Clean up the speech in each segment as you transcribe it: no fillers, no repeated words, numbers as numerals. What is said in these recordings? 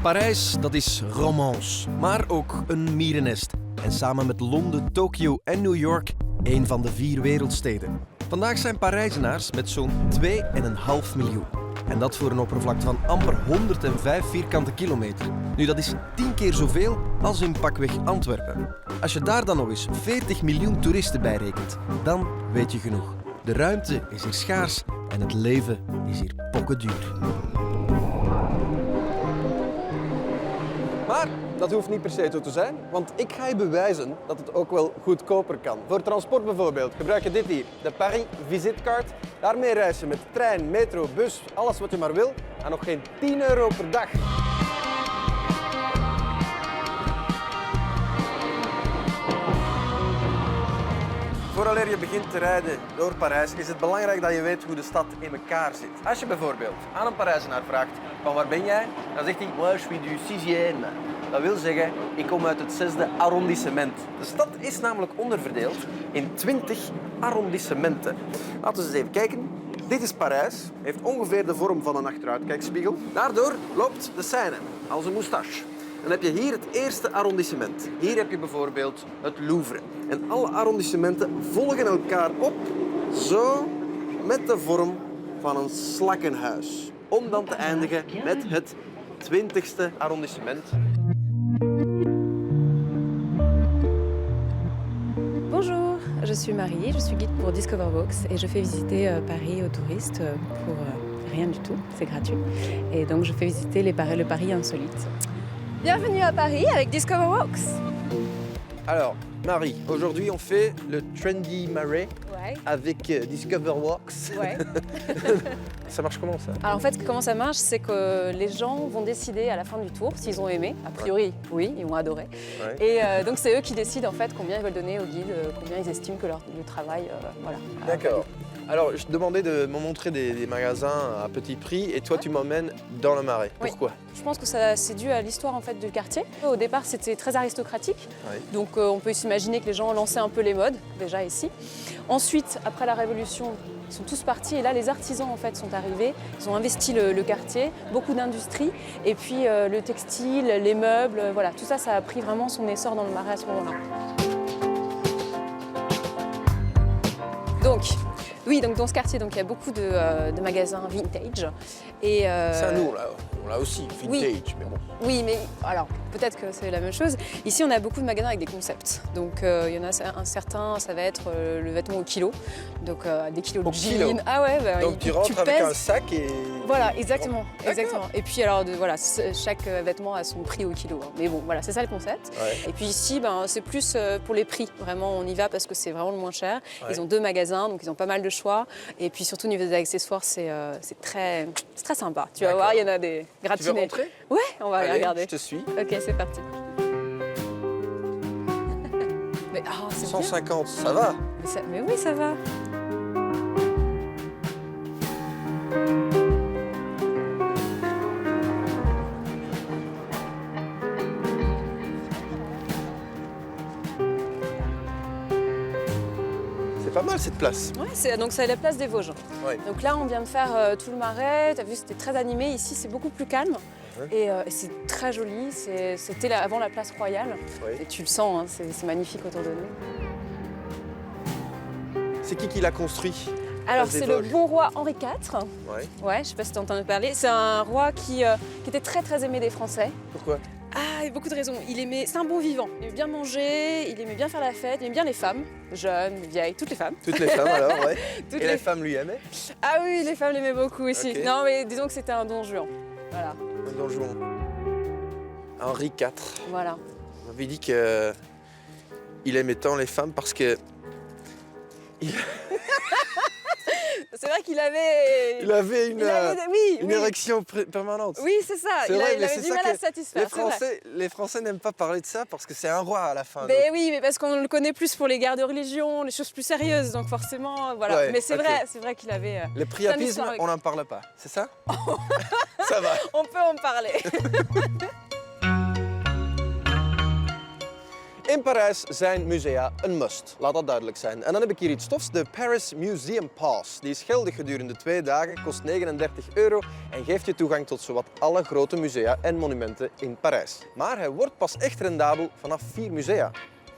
Parijs, dat is romance, maar ook een mierennest. En samen met Londen, Tokio en New York één van de 4 wereldsteden. Vandaag zijn Parijzenaars met zo'n 2,5 miljoen. En dat voor een oppervlakte van amper 105 vierkante kilometer. Nu, dat is 10 keer zoveel als in pakweg Antwerpen. Als je daar dan nog eens 40 miljoen toeristen bij rekent, dan weet je genoeg. De ruimte is hier schaars en het leven is hier pokkenduur. Maar dat hoeft niet per se zo te zijn, want ik ga je bewijzen dat het ook wel goedkoper kan. Voor transport bijvoorbeeld gebruik je dit hier, de Paris Visitecard. Daarmee reis je met trein, metro, bus, alles wat je maar wil, aan nog geen 10 euro per dag. Vooraleer je begint te rijden door Parijs is het belangrijk dat je weet hoe de stad in elkaar zit. Als je bijvoorbeeld aan een Parijzenaar vraagt van waar ben jij, dan zegt hij moi je suis du 6e. Dat wil zeggen, ik kom uit het 6e arrondissement. De stad is namelijk onderverdeeld in 20 arrondissementen. Laten we eens even kijken. Dit is Parijs, heeft ongeveer de vorm van een achteruitkijkspiegel. Daardoor loopt de Seine als een moustache. Dan heb je hier het eerste arrondissement. Hier heb je bijvoorbeeld het Louvre. En alle arrondissementen volgen elkaar op, zo met de vorm van een slakkenhuis. Om dan te eindigen met het 20e arrondissement. Bonjour, je suis Marie, je suis guide pour Discoverbox et je fais visiter Paris aux touristes pour rien du tout, c'est gratuit. Et donc je fais visiter le Paris insolite. Bienvenue à Paris avec Discoverbox. Alors, Marie, aujourd'hui on fait le Trendy Marais Ouais. avec Discoverbox. Ouais. Ça marche comment ça? Alors en fait, comment ça marche, c'est que les gens vont décider à la fin du tour s'ils ont aimé. A priori, oui, ils vont adorer. Ouais. Et donc c'est eux qui décident en fait combien ils veulent donner au guide, combien ils estiment que le travail, voilà. D'accord. Alors, je te demandais de me montrer des magasins à petit prix et toi, tu m'emmènes dans le Marais. Oui. Pourquoi? Je pense que c'est dû à l'histoire en fait du quartier. Au départ, c'était très aristocratique, Oui. donc on peut s'imaginer que les gens lançaient un peu les modes déjà ici. Ensuite, après la Révolution, ils sont tous partis et là, les artisans en fait sont arrivés. Ils ont investi le quartier, beaucoup d'industries et puis le textile, les meubles, voilà, tout ça, ça a pris vraiment son essor dans le Marais à ce moment-là. Donc. Oui, donc dans ce quartier, donc, il y a beaucoup de magasins vintage. Et, Ça, nous, on l'a aussi, vintage, oui. mais bon. Oui, mais alors peut-être que c'est la même chose. Ici, on a beaucoup de magasins avec des concepts. Donc il y en a un certain, ça va être le vêtement au kilo. Donc des kilos Au de jeans. kilo. Ah ouais, bah, Donc tu rentres avec pèses. un sac et... Voilà, exactement, D'accord. exactement. Et puis alors, voilà, chaque vêtement a son prix au kilo. Hein. Mais bon, voilà, c'est ça le concept. Ouais. Et puis ici, ben, c'est plus pour les prix. Vraiment, on y va parce que c'est vraiment le moins cher. Ouais. Ils ont 2 magasins, donc ils ont pas mal de choix. Et puis surtout, au niveau des accessoires, c'est très sympa. Tu vas D'accord. voir, il y en a des Tu veux gratinés. montrer? Ouais, on va aller Allez, regarder. je te suis. Ok, c'est parti. Mais c'est bien. 150, ça va? Mais oui, ça va. C'est pas mal cette place. Ouais, donc c'est la place des Vosges. Ouais. Donc là, on vient de faire tout le Marais. T'as vu, c'était très animé. Ici, c'est beaucoup plus calme. Ouais. Et c'est très joli. C'était avant la place Royale. Ouais. Et tu le sens, hein, c'est magnifique autour de nous. C'est qui l'a construit? Alors, Place des c'est le Vosges. bon roi Henri IV. Ouais. Ouais, je sais pas si tu as entendu parler. C'est un roi qui était très très aimé des Français. Pourquoi? Ah, il y a beaucoup de raisons. C'est un bon vivant. Il aimait bien manger, il aimait bien faire la fête, il aimait bien les femmes, jeunes, vieilles, toutes les femmes. Toutes les femmes alors, ouais. Toutes Et les femmes lui aimaient? Ah oui, les femmes l'aimaient beaucoup aussi. Ok. Non, mais disons que c'était un don Juan. Voilà, Un Don Juan. Henri IV. voilà. On m'avait dit qu'il aimait tant les femmes parce que... C'est vrai qu'il avait... Il avait une oui. érection permanente. Oui, c'est ça. C'est Il vrai, mais avait c'est du ça mal à que se satisfaire. c'est vrai. Les Français n'aiment pas parler de ça parce que c'est un roi à la fin. Mais oui, mais parce qu'on le connaît plus pour les guerres de religion, les choses plus sérieuses, donc forcément, voilà. Ouais, mais c'est ok. vrai qu'il avait... Le priapisme, histoire avec- on n'en parle pas, c'est ça? Ça va. On peut en parler. In Parijs zijn musea een must, laat dat duidelijk zijn. En dan heb ik hier iets tofs, de Paris Museum Pass. Die is geldig gedurende 2 dagen, kost €39 en geeft je toegang tot zowat alle grote musea en monumenten in Parijs. Maar hij wordt pas echt rendabel vanaf 4 musea.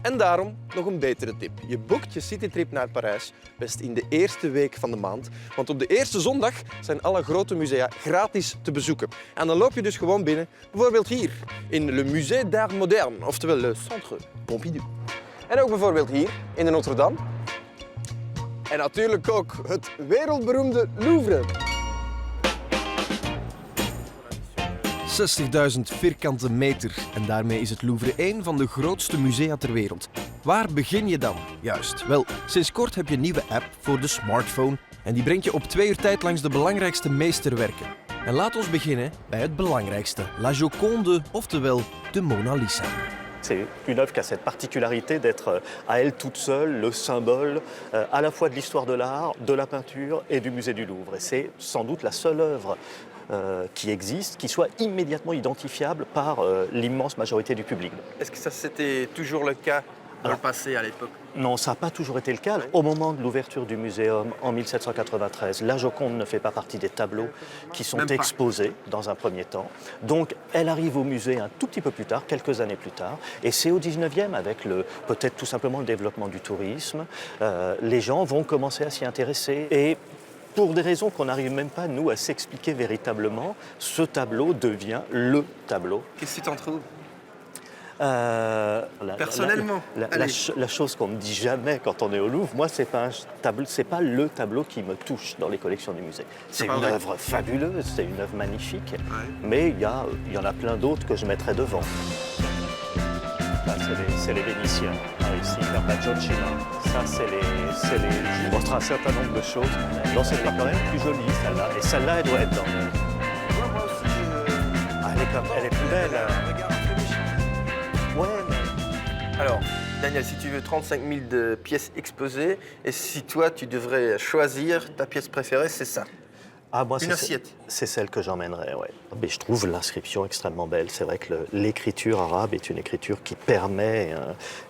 En daarom nog een betere tip. Je boekt je citytrip naar Parijs best in de eerste week van de maand. Want op de eerste zondag zijn alle grote musea gratis te bezoeken. En dan loop je dus gewoon binnen, bijvoorbeeld hier, in Le Musée d'Art Moderne, oftewel Le Centre Pompidou. En ook bijvoorbeeld hier, in de Notre-Dame. En natuurlijk ook het wereldberoemde Louvre. 60.000 vierkante meter en daarmee is het Louvre één van de grootste musea ter wereld. Waar begin je dan? Juist, wel, sinds kort heb je een nieuwe app voor de smartphone en die brengt je op 2 uur tijd langs de belangrijkste meesterwerken. En laat ons beginnen bij het belangrijkste, La Joconde, oftewel de Mona Lisa. C'est une œuvre qui a cette particularité d'être à elle toute seule le symbole à la fois de l'histoire de l'art, de la peinture et du musée du Louvre. Et c'est sans doute la seule œuvre qui existe, qui soit immédiatement identifiable par l'immense majorité du public. Est-ce que ça c'était toujours le cas dans le passé à l'époque? Non, ça n'a pas toujours été le cas. Au moment de l'ouverture du muséum en 1793, la Joconde ne fait pas partie des tableaux qui sont exposés dans un premier temps. Donc elle arrive au musée un tout petit peu plus tard, quelques années plus tard. Et c'est au 19e, avec peut-être tout simplement le développement du tourisme, les gens vont commencer à s'y intéresser. Et pour des raisons qu'on n'arrive même pas, nous, à s'expliquer véritablement, ce tableau devient le tableau. Qu'est-ce que tu en trouves? Personnellement, la chose qu'on me dit jamais quand on est au Louvre, moi, c'est pas le tableau qui me touche dans les collections du musée. C'est une œuvre fabuleuse, c'est une œuvre magnifique, mais il y en a plein d'autres que je mettrais devant. Là, c'est les Vénitiens, ici, Carpacciocina. Ça, c'est les... Je montre un certain nombre de choses. Non, c'est quand même plus jolie, celle-là. Et celle-là, elle doit être dans... Moi aussi, elle est plus belle. Ouais, mais... Alors, Daniel, si tu veux 35 000 de pièces exposées, et si toi, tu devrais choisir ta pièce préférée, c'est ça. Ah, moi, une assiette. C'est celle que j'emmènerais, ouais. Mais je trouve l'inscription extrêmement belle. C'est vrai que l'écriture arabe est une écriture qui permet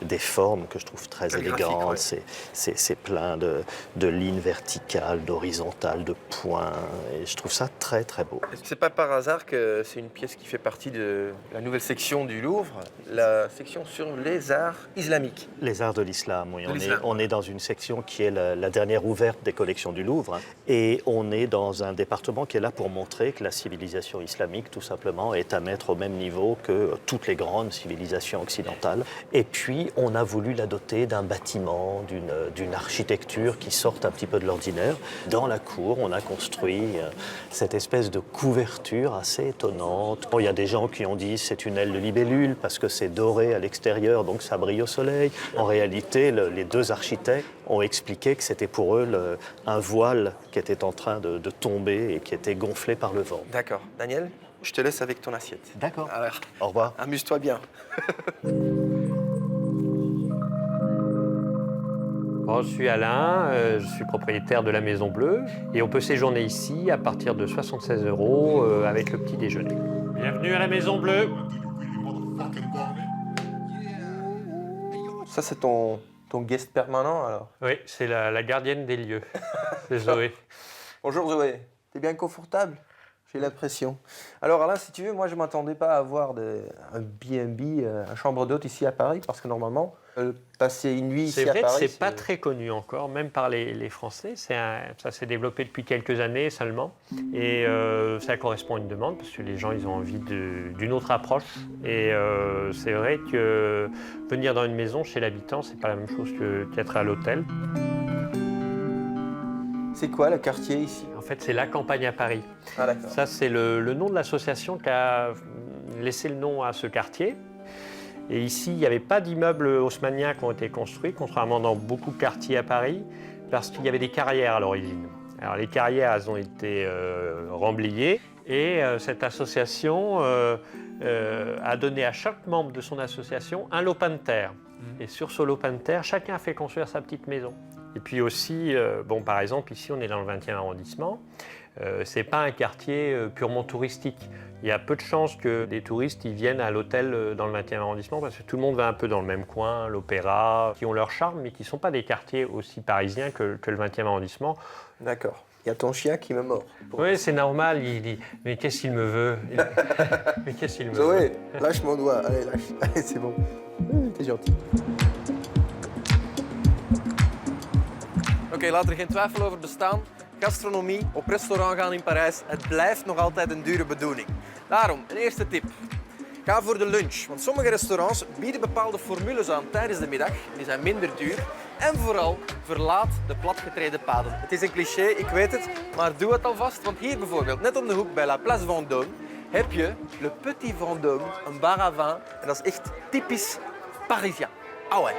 des formes que je trouve très élégantes. C'est plein de lignes verticales, d'horizontales, de points. Et je trouve ça très, très beau. Est-ce que c'est pas par hasard que c'est une pièce qui fait partie de la nouvelle section du Louvre, la section sur les arts islamiques? Les arts de l'islam, oui. On est dans une section qui est la dernière ouverte des collections du Louvre. Et on est dans un département qui est là pour montrer que la civilisation islamique, tout simplement, est à mettre au même niveau que toutes les grandes civilisations occidentales. Et puis, on a voulu la doter d'un bâtiment, d'une architecture qui sorte un petit peu de l'ordinaire. Dans la cour, on a construit cette espèce de couverture assez étonnante. Bon, il y a des gens qui ont dit c'est une aile de libellule parce que c'est doré à l'extérieur, donc ça brille au soleil. En réalité, les 2 architectes ont expliqué que c'était pour eux un voile qui était en train de tomber et qui était gonflé par le vent. D'accord. Daniel, je te laisse avec ton assiette. D'accord. Alors, au revoir. Amuse-toi bien. Bon, je suis Alain, je suis propriétaire de la Maison Bleue et on peut séjourner ici à partir de 76 € avec le petit déjeuner. Bienvenue à la Maison Bleue. Ça, c'est ton guest permanent, alors? Oui, c'est la gardienne des lieux. C'est Zoé. Bonjour Zoé, t'es bien confortable? J'ai l'impression. Alors Alain, si tu veux, moi je ne m'attendais pas à avoir un B&B, une chambre d'hôte ici à Paris, parce que normalement, passer une nuit ici à Paris... C'est vrai que c'est pas très connu encore, même par les Français. Ça s'est développé depuis quelques années seulement. Et ça correspond à une demande, parce que les gens ils ont envie d'une autre approche. Et c'est vrai que venir dans une maison chez l'habitant, c'est pas la même chose qu'être à l'hôtel. C'est quoi le quartier ici? En fait, c'est la Campagne à Paris. Ah, d'accord. Ça, c'est le nom de l'association qui a laissé le nom à ce quartier. Et ici, il n'y avait pas d'immeubles haussmanniens qui ont été construits, contrairement dans beaucoup de quartiers à Paris, parce qu'il y avait des carrières à l'origine. Alors, les carrières, elles ont été remblayées. Et cette association a donné à chaque membre de son association un lopin de terre. Et sur ce lopin de terre, chacun a fait construire sa petite maison. Et puis aussi, par exemple, ici, on est dans le 20e arrondissement. Ce n'est pas un quartier purement touristique. Il y a peu de chances que des touristes ils viennent à l'hôtel dans le 20e arrondissement parce que tout le monde va un peu dans le même coin, l'Opéra, qui ont leur charme, mais qui ne sont pas des quartiers aussi parisiens que le 20e arrondissement. D'accord. Il y a ton chien qui me mord. Oui, c'est normal. Il dit « Mais qu'est-ce qu'il me veut ?» Mais qu'est-ce qu'il me Zoé, veut lâche mon doigt. Allez, lâche. Allez, c'est bon. T'es gentil. Oké, laat er geen twijfel over bestaan. Gastronomie, op restaurant gaan in Parijs, het blijft nog altijd een dure bedoeling. Daarom, een eerste tip. Ga voor de lunch, want sommige restaurants bieden bepaalde formules aan tijdens de middag. Die zijn minder duur. En vooral, verlaat de platgetreden paden. Het is een cliché, ik weet het, maar doe het alvast. Want hier bijvoorbeeld, net om de hoek bij La Place Vendôme, heb je Le Petit Vendôme, een bar à vin. En dat is echt typisch Parisien. Ah ouais.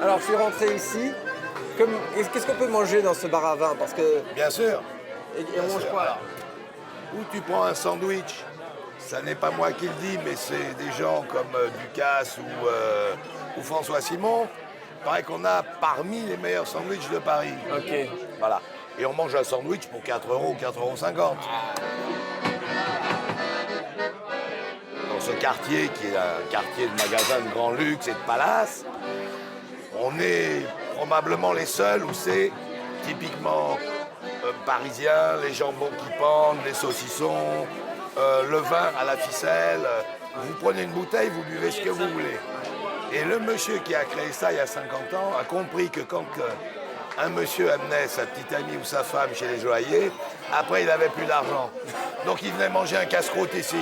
Alors, je suis rentré ici. Qu'est-ce qu'on peut manger dans ce bar à vin? Parce que... Bien sûr. Et on mange quoi là? Ou tu prends un sandwich, ça n'est pas moi qui le dis, mais c'est des gens comme Ducasse ou François Simon. Il paraît qu'on a parmi les meilleurs sandwichs de Paris. Ok. Voilà. Et on mange un sandwich pour 4 €, 4,50 €. Dans ce quartier, qui est un quartier de magasins de grand luxe et de palaces, on est probablement les seuls où c'est typiquement parisien, les jambons qui pendent, les saucissons, le vin à la ficelle. Vous prenez une bouteille, vous buvez ce que vous voulez. Et le monsieur qui a créé ça il y a 50 ans a compris que quand un monsieur amenait sa petite amie ou sa femme chez les joailliers, après il n'avait plus d'argent. Donc il venait manger un casse-croûte ici.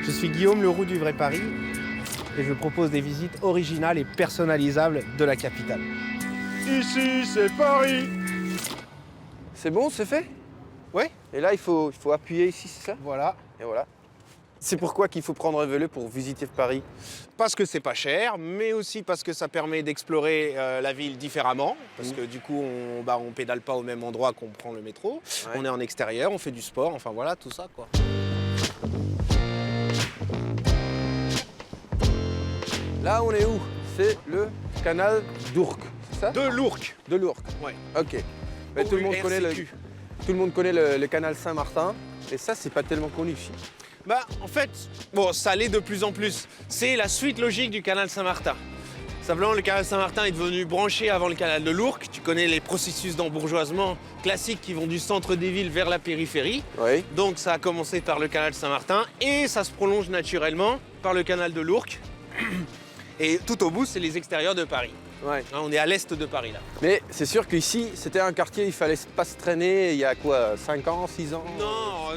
Je suis Guillaume Leroux du Vrai Paris et je propose des visites originales et personnalisables de la capitale. Ici, c'est Paris. C'est bon, c'est fait? Ouais. Et là, il faut appuyer ici, c'est ça? Voilà. Et voilà. C'est pourquoi qu'il faut prendre un vélo pour visiter Paris? Parce que c'est pas cher, mais aussi parce que ça permet d'explorer la ville différemment. Parce que du coup, on pédale pas au même endroit qu'on prend le métro. Ouais. On est en extérieur, on fait du sport, enfin voilà, tout ça quoi. Là, on est où? C'est le canal d'Ourcq, c'est ça? De l'Ourcq. De l'Ourcq. Ouais. Ok. Mais tout le monde connaît le canal Saint-Martin. Et ça, c'est pas tellement connu ici. Bah, en fait, bon, ça l'est de plus en plus. C'est la suite logique du canal Saint-Martin. Simplement, le canal Saint-Martin est devenu branché avant le canal de l'Ourcq. Tu connais les processus d'embourgeoisement classiques qui vont du centre des villes vers la périphérie. Oui. Donc, ça a commencé par le canal Saint-Martin et ça se prolonge naturellement par le canal de l'Ourcq. Et tout au bout, c'est les extérieurs de Paris. Ouais. Hein, on est à l'est de Paris, là. Mais c'est sûr qu'ici, c'était un quartier, il fallait pas se traîner il y a quoi, 5 ans, 6 ans?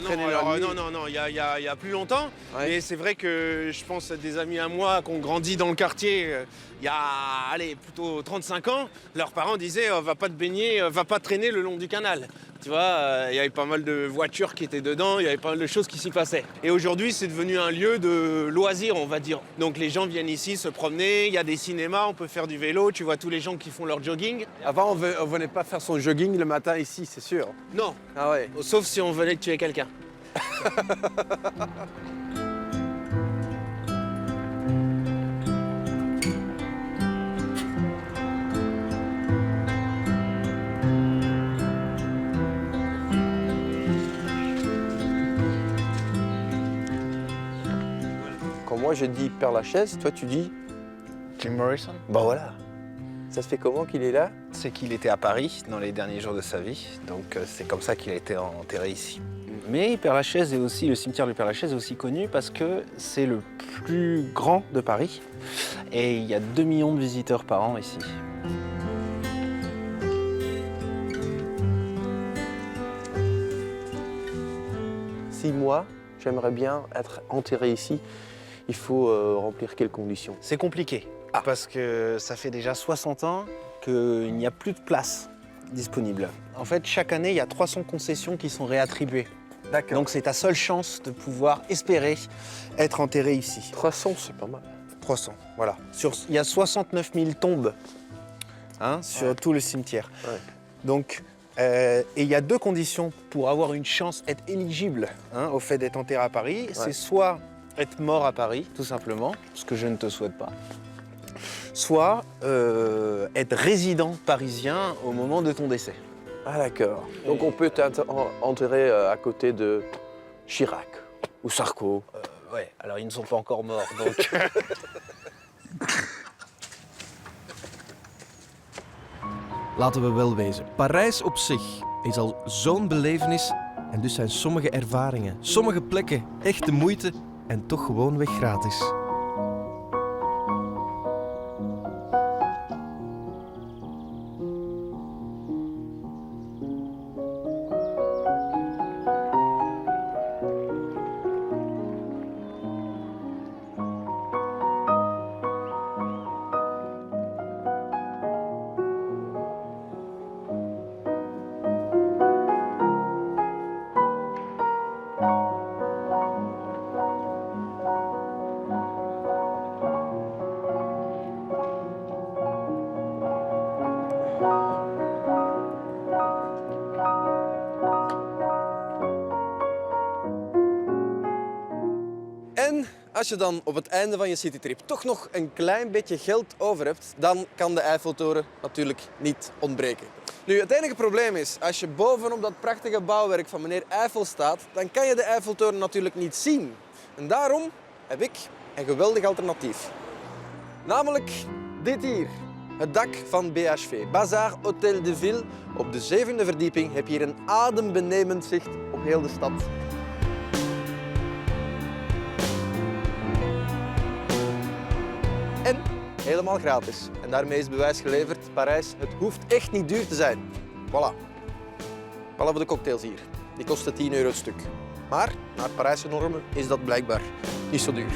Traîner la nuit. Non, il y a plus longtemps. Ouais. Mais c'est vrai que je pense à des amis à moi qui ont grandi dans le quartier il y a, plutôt 35 ans. Leurs parents disaient va pas te baigner, va pas traîner le long du canal. Tu vois, il y avait pas mal de voitures qui étaient dedans, il y avait pas mal de choses qui s'y passaient. Et aujourd'hui, c'est devenu un lieu de loisirs, on va dire. Donc les gens viennent ici se promener, il y a des cinémas, on peut faire du vélo, tu vois tous les gens qui font leur jogging. Avant, on venait pas faire son jogging le matin ici, c'est sûr. Non, Ah ouais. sauf si on venait tuer quelqu'un. Quand moi je dis Père-Lachaise, toi tu dis... Jim Morrison, Bah voilà. Ça se fait comment qu'il est là? c'est qu'il était à Paris dans les derniers jours de sa vie, donc c'est comme ça qu'il a été enterré ici. Mais Père-Lachaise est aussi, le cimetière de Père-Lachaise est aussi connu parce que c'est le plus grand de Paris et il y a 2 millions de visiteurs par an ici. Si moi, j'aimerais bien être enterré ici, il faut remplir quelles conditions? C'est compliqué parce que ça fait déjà 60 ans qu'il n'y a plus de place disponible. En fait, chaque année, il y a 300 concessions qui sont réattribuées D'accord. Donc c'est ta seule chance de pouvoir espérer être enterré ici. 300, c'est pas mal. 300, voilà. Il y a 69 000 tombes sur tout le cimetière. Ouais. Donc, et il y a 2 conditions pour avoir une chance, être éligible au fait d'être enterré à Paris. Ouais. C'est soit être mort à Paris, tout simplement, ce que je ne te souhaite pas, soit être résident parisien au moment de ton décès. Ah d'accord. Donc on peut t'enterrer à côté de Chirac ou Sarko. Ouais, alors ils ne sont pas encore morts, donc... Laten we wel wezen, Parijs op zich is al zo'n belevenis en dus zijn sommige ervaringen, sommige plekken echt de moeite en toch gewoonweg gratis. En als je dan op het einde van je citytrip toch nog een klein beetje geld over hebt, dan kan de Eiffeltoren natuurlijk niet ontbreken. Nu, het enige probleem is, als je bovenop dat prachtige bouwwerk van meneer Eiffel staat, dan kan je de Eiffeltoren natuurlijk niet zien. En daarom heb ik een geweldig alternatief. Namelijk dit hier. Het dak van BHV, Bazaar Hôtel de Ville. Op de 7e verdieping heb je hier een adembenemend zicht op heel de stad. En helemaal gratis. En daarmee is bewijs geleverd, Parijs, het hoeft echt niet duur te zijn. Voilà. Behalve de cocktails hier. Die kosten 10 euro het stuk. Maar naar Parijse normen is dat blijkbaar niet zo duur.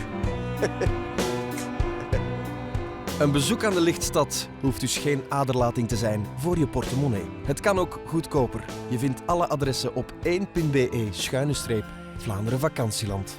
Een bezoek aan de lichtstad hoeft dus geen aderlating te zijn voor je portemonnee. Het kan ook goedkoper. Je vindt alle adressen op 1.be/Vlaanderen Vakantieland.